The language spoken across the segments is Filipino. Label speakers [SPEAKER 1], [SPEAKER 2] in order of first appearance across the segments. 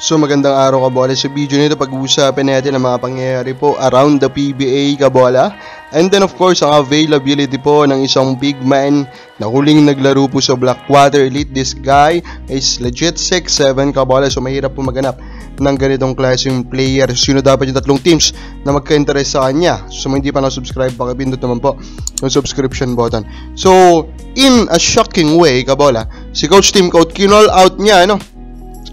[SPEAKER 1] So magandang araw kabola. Sa video nito pag-uusapan natin ang mga pangyayari po around the PBA kabola. And then of course ang availability po ng isang big man na huling naglaro po sa Blackwater Elite. This guy is legit 6'7 kabola. So mahirap po maganap ng ganitong klaseng player. Sino dapat yung tatlong teams na magka-interest sa kanya? So hindi pa na-subscribe, pakipindot naman po yung subscription button. So in a shocking way kabola, si Coach Tim Coat kinall out niya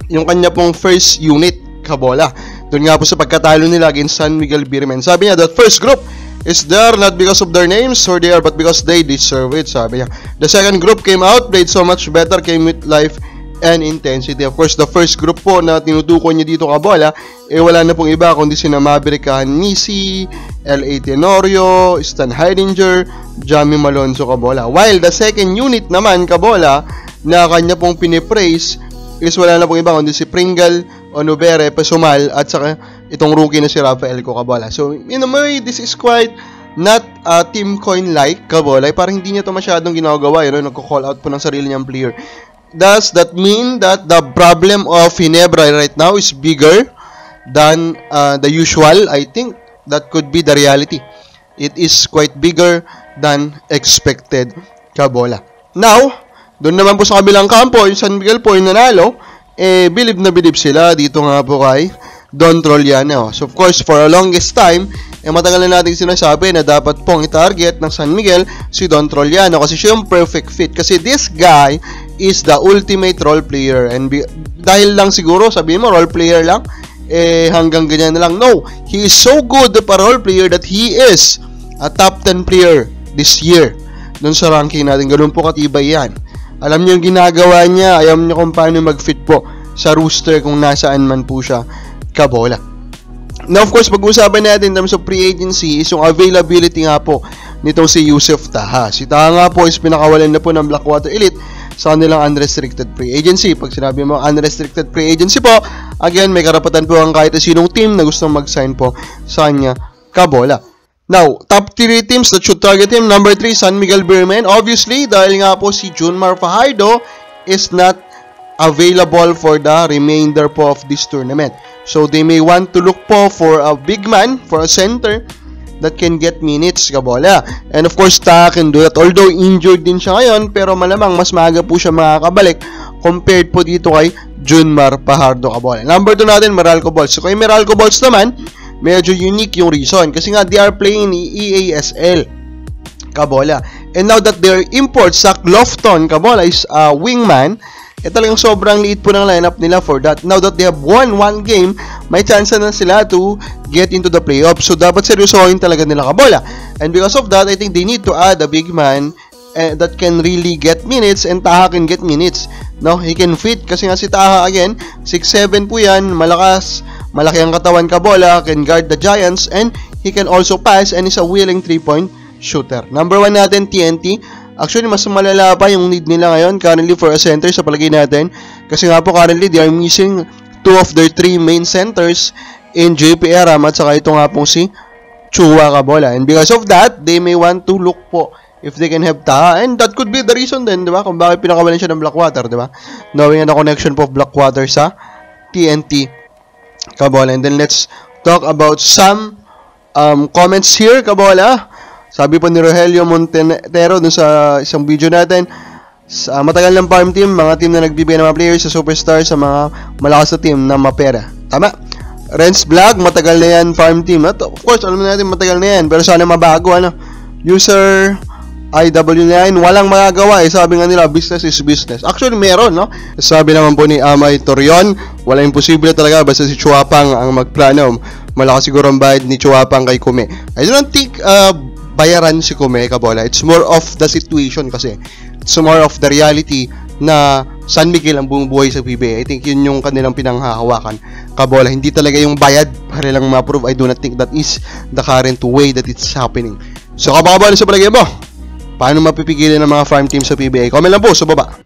[SPEAKER 1] yung kanya pong first unit kabola. Doon nga po sa pagkatalo nila against San Miguel Beermen. Sabi niya, that first group is there not because of their names or they are, but because they deserve it. Sabi niya, the second group came out, played so much better, came with life and intensity. Of course, the first group po na tinutukoy niya dito kabola, wala na pong iba kundi sina Maverick Nisi, L.A. Tenorio, Stan Heidinger, Jamie Malonzo kabola. While the second unit naman kabola na kanya pong pinipraise is wala na pong iba kundi si Pringle, Onubere, Pesumal at saka itong rookie na si Rafael Cocabola. So in a way, this is quite not Team Coin like kabola. Parang hindi niya to masyadong ginagawa, nagko-call out po ng sarili niyang player. Does that mean that the problem of Ginebra right now is bigger than the usual? I think that could be the reality. It is quite bigger than expected kabola. Now, doon naman po sa kabilang kampo, yung San Miguel po yung nanalo, bilib na bilib sila dito nga po kay Don Troliano. So of course, for a longest time, matagal na natin sinasabi na dapat pong i-target ng San Miguel si Don Troliano kasi siya yung perfect fit. Kasi this guy is the ultimate role player. And dahil lang siguro, sabihin mo, role player lang, hanggang ganyan na lang. No, he is so good a role player that he is a top 10 player this year. Doon sa ranking natin, ganun po katibay yan. Alam niyo yung ginagawa niya, alam niyo kung paano mag-fit po sa rooster kung nasaan man po siya kabola. Now of course, pag-uusapan natin in terms of free agency is yung availability nga po nitong si Yusuf Taha. Si Taha nga po is pinakawalan na po ng Blackwater Elite sa kanilang unrestricted free agency. Pag sinabi mo unrestricted free agency po, again, may karapatan po ang kahit sinong team na gustong mag-sign po sa kanya kabola. Now, top 3 teams that should target him. Number 3, San Miguel Beermen. Obviously, dahil nga po si Junmar Fajardo is not available for the remainder po of this tournament. So, they may want to look po for a big man, for a center that can get minutes kabola. And of course, Taha can do that. Although injured din siya ngayon, pero malamang mas maaga po siya makakabalik compared po dito kay Junmar Fajardo kabola. Number 2 natin, Meralco Balls. So, kay Meralco Balls naman, medyo unique yung reason kasi nga they are playing EASL kabola. And now that their import Zach Lofton kabola is a wingman, talagang sobrang liit po ng lineup nila for that. Now that they have won one game, may chance na sila to get into the playoffs. So dapat seryosohin talaga nila kabola. And because of that, I think they need to add a big man that can really get minutes, and Taha can get minutes. No, he can fit kasi nga si Taha again, 6'7 po yan, malakas, malaki ang katawan kabola, can guard the Giants, and he can also pass and is a willing 3-point shooter. Number 1 natin, TNT. Actually, mas malala pa yung need nila ngayon currently for a center sa palagay natin. Kasi nga po currently, they are missing 2 of their 3 main centers in JP Aram at saka ito nga pong si Chua kabola. And because of that, they may want to look po if they can have Taha, and that could be the reason din, di ba? Kung bakit pinakawalan siya ng Blackwater, di ba? Knowing the connection po of Blackwater sa TNT kabola. And then let's talk about some comments here kabola. Sabi po ni Rogelio Montenero dun sa isang video natin, matagal ng farm team, mga team na nagbibigay ng mga players sa superstar sa mga malakas na team na mapera. Tama. Renz Vlog, matagal na yan farm team. At of course, alam natin matagal na yan, pero sana mabago. User IW9, walang magagawa sabi nga nila, business is business. Actually, meron, no? Sabi naman po ni Amay Torion, wala imposible talaga basta si Chuapang ang magplano. Malakas siguro ang bayad ni Chuapang kay Kume. I don't think bayaran si Kume kabola. It's more of the situation kasi. It's more of the reality na San Miguel ang bumubuhay sa PBA. I think yun yung kanilang pinanghahawakan kabola. Hindi talaga yung bayad para lang ma-prove. I do not think that is the current way that it's happening. So, kabola sa palagay mo, paano mapipigilan ng mga farm team sa PBA? Comment lang po sa baba.